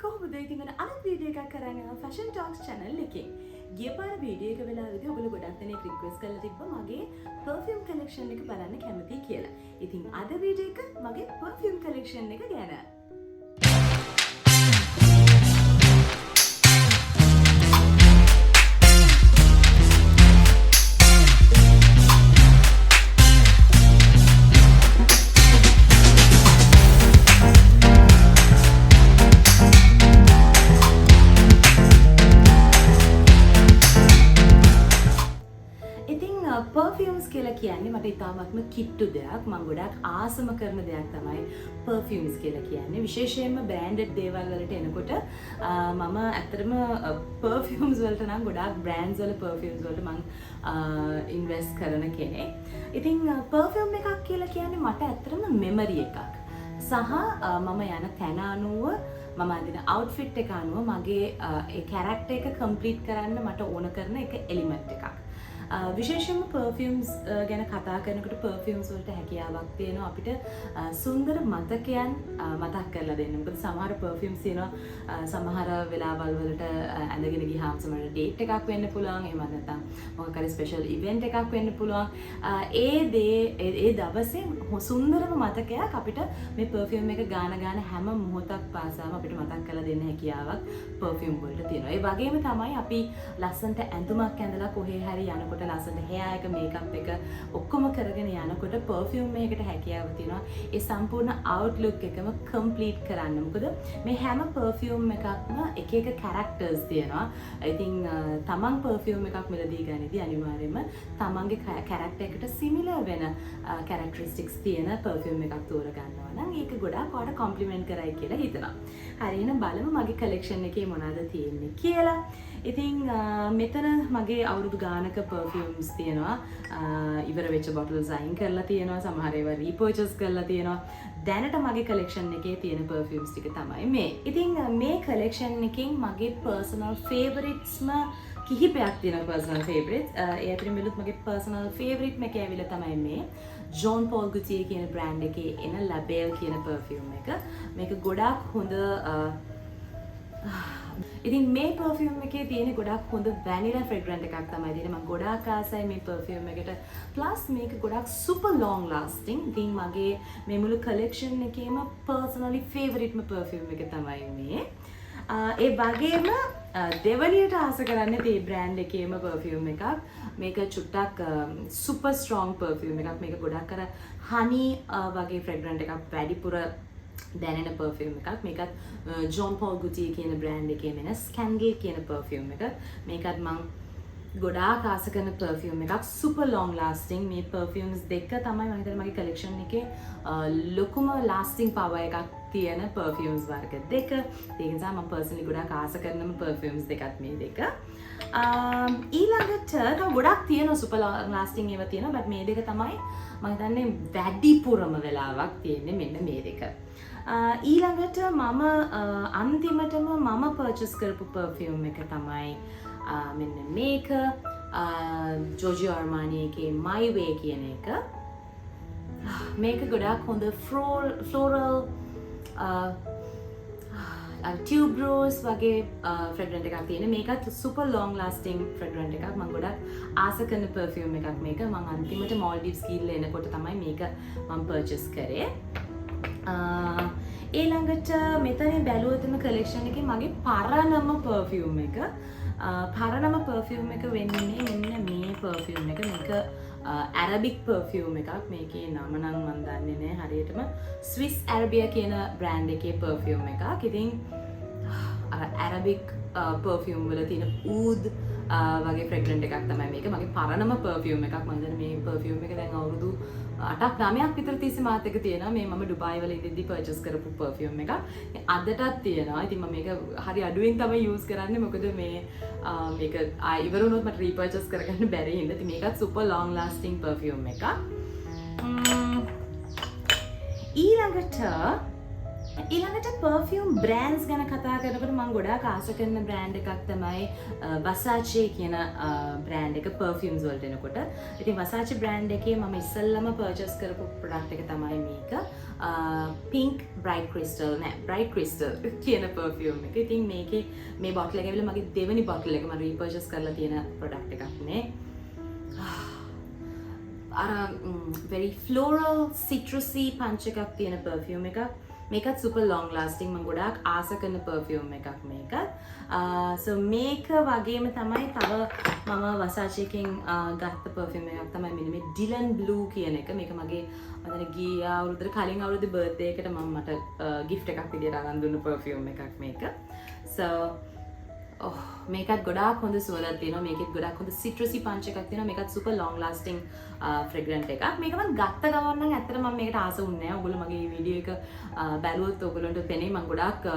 කොහොමද ඉතින් මම අලුත් වීඩියෝ එකක් කරන් යනවා ෆැෂන් ටොක්ස් channel එකේ. ගිය පාර වීඩියෝ එක වෙලාවේදී ඔයගොල්ලෝ ගොඩක් දෙනෙක් රික්වෙස්ට් කරලා තිබ්බා මගේ perfume collection එක බලන්න කැමතියි කියලා. ඉතින් අද වීඩියෝ එක මගේ perfume collection එක ගැන. perfumes කියලා කියන්නේ මට ඉතාමත්ම කිට්ටු දෙයක්. මම ගොඩක් ආසම කරන දෙයක් තමයි perfumes කියලා කියන්නේ. විශේෂයෙන්ම branded දේවල් වලට එනකොට මම ඇත්තටම perfumes වලට නම් ගොඩක් brands වල perfumes වලට මම invest කරන කෙනෙක්. ඉතින් perfume එකක් කියලා කියන්නේ මට ඇත්තටම memory එකක්. සහ මම යන තැන අනුව මම අඳින outfit එක අනුව මගේ ඒ character එක complete කරන්න මට ඕන කරන එක element එකක්. විශේෂයෙන්ම perfumes ගැන කතා කරනකොට perfumes වලට හැකියාවක් තියෙනවා අපිට සුන්දර මතකයන් මතක් කරලා දෙන්න. මොකද සමහර perfumes තියෙනවා සමහර වෙලාවල් වලට ඇඳගෙන ගියාම සමහර date එකක් වෙන්න පුළුවන්. එහෙම නැත්නම් මොකක් හරි special event එකක් වෙන්න පුළුවන්. ඒ දවසේ සුන්දරම මතකයක් අපිට මේ perfume එක ගාන හැම මොහොතක් පාසාම අපිට මතක් කරලා දෙන්න හැකියාවක් perfume වලට තියෙනවා. ඒ වගේම තමයි අපි ලස්සනට ඇඳුමක් ඇඳලා කොහේ හරි යනකොට ලස්සනට hair එක makeup එක ඔක්කොම කරගෙන යනකොට perfume එකකට හැකියාව තියෙනවා ඒ සම්පූර්ණ outlook එකම complete කරන්න. මොකද මේ හැම perfume එකක්ම එක එක characters තියෙනවා. ඉතින් තමන් perfume එකක් මිලදී ගන්නදී අනිවාර්යයෙන්ම තමන්ගේ character එකට similar වෙන characteristics තියෙන perfume එකක් තෝරගන්නවා නම් ඒක ගොඩාක් ඔයාලට compliment කරයි කියලා හිතනවා. හරි එහෙනම් බලමු මගේ collection එකේ මොනවද තියෙන්නේ කියලා. ඉතින් මෙතන මගේ අවුරුදු ගානක perfumes තියෙනවා. ඉවර වෙච්ච bottles අයින් කරලා තියෙනවා. සමහර ඒවා repurchase කරලා තියෙනවා. දැනට මගේ collection එකේ තියෙන perfumes ටික තමයි මේ. ඉතින් මේ collection එකෙන් මගේ personal favoritesම කිහිපයක් තියෙනවා personal favorites. ඒ අතරින් මෙලුත් මගේ personal favorite මේක ඇවිල්ලා තමයි මේ Jean Paul Gaultier කියන brand එකේ එන Label කියන perfume එක. මේක ගොඩාක් හොඳ ඉතින් මේ perfume එකේ තියෙන ගොඩක් හොඳ vanilla fragrance එකක් තමයි තියෙන්නේ. මම ගොඩාක් ආසයි මේ perfume එකට. plus මේක ගොඩක් super long lasting. ඉතින් මගේ මේ මුළු collection එකේම personally favoriteම perfume එක තමයි මේ. ඒ වගේම දෙවනියට ආස කරන්නේ මේ brand එකේම perfume එකක්. මේක චුට්ටක් super strong perfume එකක්. මේක ගොඩක් අර honey වගේ fragrance එකක් වැඩිපුර දැනෙන perfume එකක්. මේකත් Jean Paul Gaultier කියන brand එකේ වෙන Scandal කියන perfume එක. මේකත් මම ගොඩාක් ආස කරන perfume එකක්. super long lasting. මේ perfumes දෙක තමයි මම හිතන්නේ මගේ collection එකේ ලොකුම lasting power එකක් තියෙන perfumes වර්ග දෙක. ඒ නිසා මම personally ගොඩාක් ආස කරනම perfumes දෙකත් මේ දෙක. ඊළඟට තව ගොඩක් තියෙනවා super long lasting ඒවා තියෙනවා. but මේ දෙක තමයි මම හිතන්නේ වැඩිපුරම වෙලාවක් තියෙන්නේ මෙන්න මේ දෙක. ඊළඟට මම අන්තිමටම මම purchase කරපු perfume එක තමයි මෙන්න මේක Giorgio Armani එකේ My Way කියන එක. මේක ගොඩාක් හොඳ floral tube rose වගේ fragrance එකක් තියෙන. මේකත් super long lasting fragrance එකක්. මම ගොඩක් ආස කරන perfume එකක් මේක. මම අන්තිමට Maldives ගිහිල්ලා එනකොට තමයි මේක මම purchase කරේ. ඊළඟට මෙතන බැලුවොත්ම collection එකේ මගේ පරණම perfume එක. පරණම perfume එක වෙන්නේ මෙන්න මේ perfume එක. මේක Arabic perfume එකක්. මේකේ නම නම් මම දන්නේ නැහැ හරියටම. Swiss Arabia කියන brand එකේ perfume එකක්. ඉතින් Arabic perfume වල තියෙන oud වගේ fragrance එකක් තමයි මේක. මගේ පරණම perfume එකක්. මම හිතන්නේ මේ perfume එක දැන් අවුරුදු 8ක් 9ක් විතර තිස්සේ මාත් එක තියෙනවා. මේ මම ඩුබායි වල ඉඳිද්දි purchase කරපු perfume එකක්. අදටත් තියෙනවා. ඉතින් මම මේක හරි අඩුවෙන් තමයි use කරන්නේ. මොකද මේ මේක ඉවර වුණොත් මට repurchase කරගන්න බැරි හින්දා. ඉතින් මේකත් super long lasting perfume එකක්. ඊළඟට ඊළඟට perfume brands ගැන කතා කරනකොට මම ගොඩාක් ආස කරන brand එකක් තමයි Versace කියන brand එක perfumes වලට එනකොට. ඉතින් Versace brand එකේ මම ඉස්සෙල්ලම purchase කරපු product එක තමයි මේක. Pink Bright Crystal කියන perfume එක. ඉතින් මේකේ මේ bottle එක ඇවිල්ලා මගේ දෙවෙනි bottle එක මම repurchase කරලා තියෙන product එකක් නේ. very floral citrusy punch එකක් තියෙන perfume එකක්. මේකත් super long lasting මම ගොඩාක් ආස කරන perfume එකක් මේකත්. so මේක වගේම තමයි තව මම Versace එකෙන් ගත්ත perfume එකක් තමයි මෙන්න මේ Dylan Blue කියන එක. මේක මගේ මම ගිය අවුරුද්දේ කලින් අවුරුද්දේ birthday එකට මම මට gift එකක් විදියට අරන් දුන්න perfume එකක් මේක. so මේකත් ගොඩාක් හොඳ සුවඳක් තියෙනවා. මේකෙත් ගොඩාක් හොඳ citrusy punch එකක් තියෙනවා. මේකත් super long lasting fragrant එකක්. මේක මම ගත්ත ගමන් නම් ඇත්තට මම මේකට ආස වුණේ නැහැ. ඔයගොල්ලෝ මගේ වීඩියෝ එක බැලුවොත් ඔයගොල්ලන්ට පෙනේ මම ගොඩාක්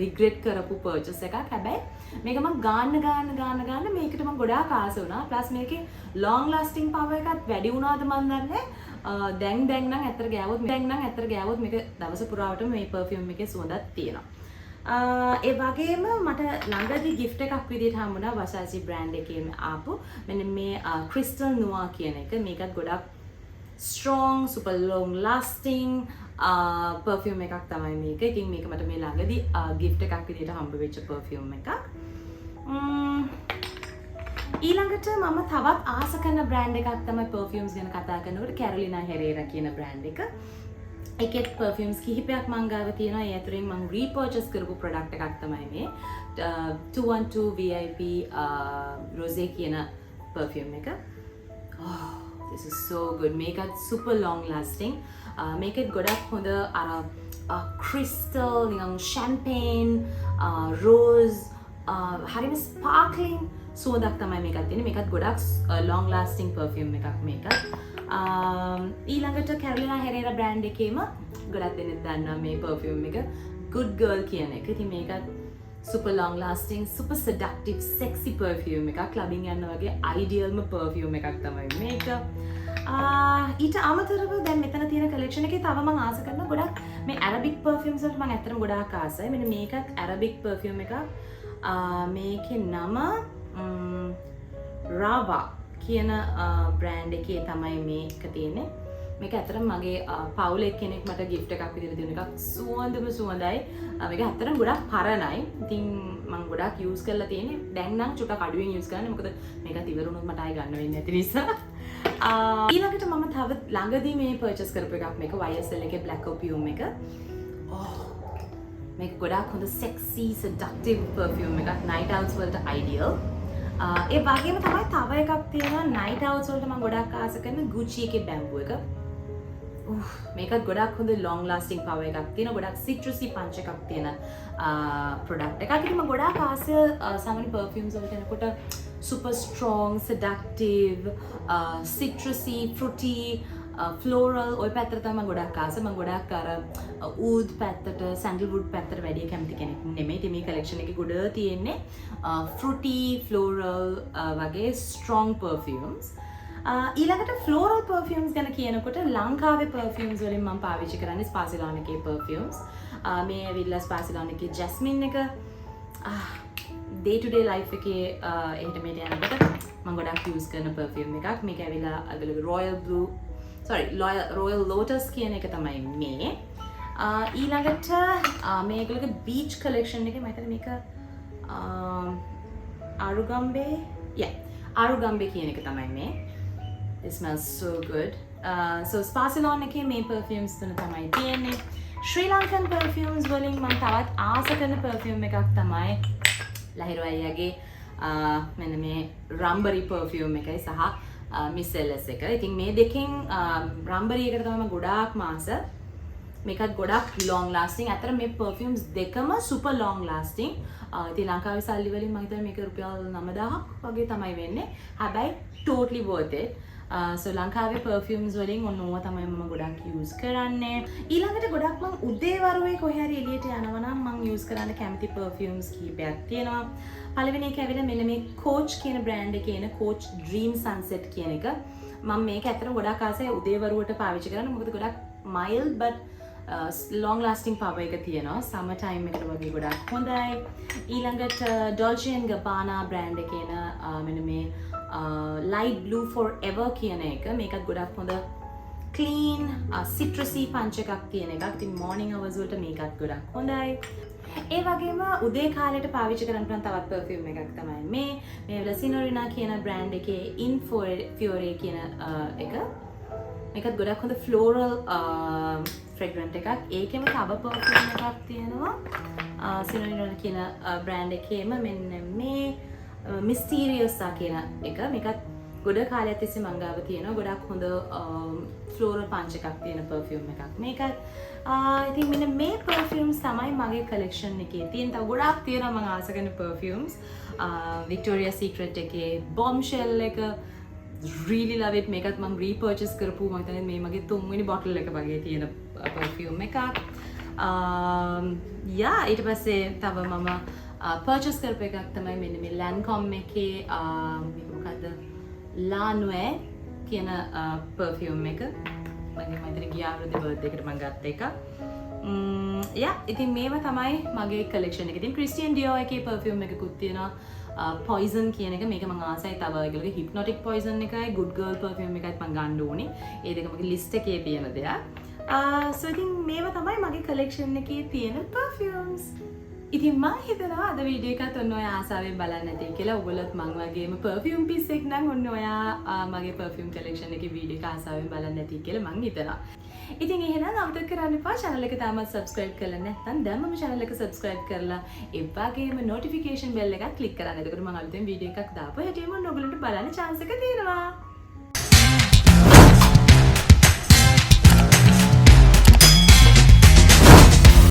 regret කරපු purchase එකක්. හැබැයි මේක මම ගන්න මේකට මම ගොඩාක් ආස වුණා. plus මේකේ long lasting power එකත් වැඩි වුණාද මන් දන්නේ. දැන් නම් ඇත්තට ගෑවොත් මේක දවස පුරාවටම මේ perfume එකේ සුවඳක් තියෙනවා. ඒ වගේම මට ළඟදී gift එකක් විදිහට හම්බුණා Versace brand එකේම ආපු මෙන්න මේ Crystal Noir කියන එක. මේකත් ගොඩක් strong super long lasting perfume එකක් තමයි මේක. ඉතින් මේක මට මේ ළඟදී gift එකක් විදිහට හම්බ වෙච්ච perfume එකක්. ඊළඟට මම තවත් ආස කරන brand එකක් තමයි perfumes ගැන කතා කරනකොට Carolina Herrera කියන brand එක. ඒකෙත් perfumes කිහිපයක් මං ගාව තියෙනවා. ඒ අතරින් මං repurchase කරපු product එකක් තමයි මේ 212 VIP Rosé කියන perfume එක. Oh, this is so good. මේකත් super long lasting. මේකෙත් ගොඩක් හොඳ අර crystal නිකන් champagne rose හරිම sparkling සුවඳක් තමයි මේකත් තියෙන්නේ. මේකත් ගොඩක් long lasting perfume එකක් මේකත්. ඊළඟට Carolina Herrera brand එකේම ගොඩක් දෙනෙක් දන්නවා මේ perfume එක Good Girl කියන එක. ඉතින් මේකත් super long lasting, super seductive, sexy perfume එකක්. clubbing යන්න වගේ idealම perfume එකක් තමයි මේක. ඊට අමතරව දැන් මෙතන තියෙන collection එකේ තව මම ආස කරන ගොඩක් මේ Arabic perfumes වලට මම ඇත්තටම ගොඩාක් ආසයි. මෙන්න මේකත් Arabic perfume එකක්. මේකේ නම Rava කියන brand එකේ තමයි මේක තියෙන්නේ. මේක ඇත්තටම මගේ පවුල එක්කෙනෙක් මට gift එකක් විදිහට දුන්න එකක්. සුවඳම සුවඳයි. මේක ඇත්තටම ගොඩක් පරණයි. ඉතින් මම ගොඩක් use කරලා තියෙන්නේ. දැන් නම් චුට්ටක් අඩුවෙන් use කරන්නේ. මොකද මේකත් ඉවර වුණොත් මට ආයෙ ගන්න වෙන්නේ නැති නිසා. ඊළඟට මම තව ළඟදී මේ purchase කරපු එකක් මේක YSL එකේ Black Perfume එක. මේක ගොඩක් හොඳ sexy seductive perfume එකක්. night outs වලට ideal. ඒ වගේම තමයි තව එකක් තියෙනවා night outs වලට මම ගොඩක් ආස කරන Gucci එකේ bamboo එක. මේකත් ගොඩක් හොඳ long lasting power එකක් තියෙනවා. ගොඩක් citrusy punch එකක් තියෙන product එකක්. ඉතින් මම ගොඩක් ආස සාමාන්‍ය perfumes වලට එනකොට super strong, seductive, citrusy, fruity, floral ඔය පැත්තට තමයි ගොඩක් ආස. මම ගොඩක් අර oud පැත්තට, sandalwood පැත්තට වැඩි කැමති කෙනෙක් නෙමෙයි. ඉතින් මේ collection එකේ ගොඩ තියෙන්නේ fruity, floral වගේ strong perfumes. ඊළඟට floral perfumes ගැන කියනකොට ලංකාවේ perfumes වලින් මම පාවිච්චි කරන්නේ Sparsilon එකේ perfumes. මේ ඇවිල්ලා Sparsilon එකේ jasmine එක day to day life එකේ එහෙට මෙහෙට යනකොට මම ගොඩක් use කරන perfume එකක්. මේක ඇවිල්ලා Royal Lotus කියන එක තමයි මේ. ඊළඟට මේගොල්ලෝගේ beach collection එකේ මම හිතන්නේ මේක Arugambe කියන එක තමයි මේ. It smells so good. So Sparsilon එකේ මේ perfumes තුන තමයි තියෙන්නේ. Sri Lankan perfumes වලින් මම තවත් ආස කරන perfume එකක් තමයි ලහිරු අයියාගේ මෙන්න මේ රම්බරි perfume එකයි සහ Miss LS එක. ඉතින් මේ දෙකෙන් රම්බරි එකට තමයි මම ගොඩාක් ආස. මේකත් ගොඩක් long lasting. අතර මේ perfumes දෙකම super long lasting. ඉතින් ලංකාවේ සල්ලි වලින් මම හිතන්නේ මේක රුපියල් 9000ක් වගේ තමයි වෙන්නේ. හැබැයි totally worth it. So ලංකාවේ perfumes වලින් ඔන්නෝව තමයි මම ගොඩක් use කරන්නේ. ඊළඟට ගොඩක් මම උදේවරුේ කොහේ හරි එළියට යනවා නම් මම use කරන්න කැමති perfumes කීපයක් තියෙනවා. පළවෙනි එක ඇවිල්ලා මෙන්න මේ Coach කියන brand එකේ එන Coach Dream Sunset කියන එක. මම මේක ඇත්තටම ගොඩක් ආසයි උදේවරුවට පාවිච්චි කරන්න. මොකද ගොඩක් mild but long lasting power එක තියෙනවා summer time එකට වගේ ගොඩක් හොඳයි. ඊළඟට Dolce & Gabbana brand එකේ මෙන්න මේ light blue forever කියන එක මේකත් ගොඩක් හොඳ clean citrusy punch එකක් තියෙන එකක්. ඉතින් morning hours වලට මේකත් ගොඩක් හොඳයි. ඒ වගේම උදේ කාලයට පාවිච්චි කරන්න පුළුවන් තවත් perfume එකක් තමයි මේ Sinhala කියන brand එකේ In Fiore කියන එක. මේකත් ගොඩක් හොඳ floral fragrant එකක්. ඒකෙම තව perfume එකක් තියෙනවා Sinhala කියන brand එකේම මෙන්න මේ Mysterious කියන එක. මේකත් ගොඩ කාලයක් තිස්සේ මං ගාව තියෙනවා. ගොඩක් හොඳ floral punch එකක් තියෙන perfume එකක්. මේකත් ඉතින් මෙන්න මේ perfumes තමයි මගේ collection එකේ තියෙන. තව ගොඩක් තියෙනවා මම ආස කරන perfumes. Victoria's Secret එකේ Bombshell එක really love it. මේකත් මම repurchase කරපු මම හිතන්නේ මේ මගේ 3 වෙනි bottle එක වගේ තියෙන perfume එකක්. ඊට පස්සේ තව මම purchase කරපු එකක් තමයි මෙන්න මේ Lancome එකේ මේක මොකද්ද La Nuit කියන perfume එක. මගේ මයිතර ගිය අවුරුද්දේ birthday එකට මම ගත්ත එක. ඉතින් මේවා තමයි මගේ collection එක. ඉතින් Christian Dior එකේ perfume එකකුත් තියෙනවා. Poison කියන එක මේක මම ආසයි. තව ඒගොල්ලෝගේ Hypnotic Poison එකයි Good Girl perfume එකයි මම ගන්න ඕනේ. ඒ දෙක මගේ list එකේ තියෙන දෙයක්. So ඉතින් මේවා තමයි මගේ collection එකේ තියෙන perfumes. ඉතින් මම හිතනවා අද වීඩියෝ එකත් ඔන්න ඔය ආසාවෙන් බලන්න ඇති කියලා. ඔයගොල්ලොත් මං වගේම perfume piece එක නම් ඔන්න ඔයා මගේ perfume collection එකේ වීඩියෝ එක ආසාවෙන් බලන්න ඇති කියලා මං හිතනවා. ඉතින් එහෙනම් අමතක කරන්න එපා channel එක තාමත් subscribe කරලා නැත්නම් දැන්ම channel එක subscribe කරලා ඒ වගේම notification bell එක click කරන්න. එතකොට මම අලුතෙන් වීඩියෝ එකක් දාපුවා හැටිම ඔයගොල්ලන්ට බලන්න chance එක තියෙනවා.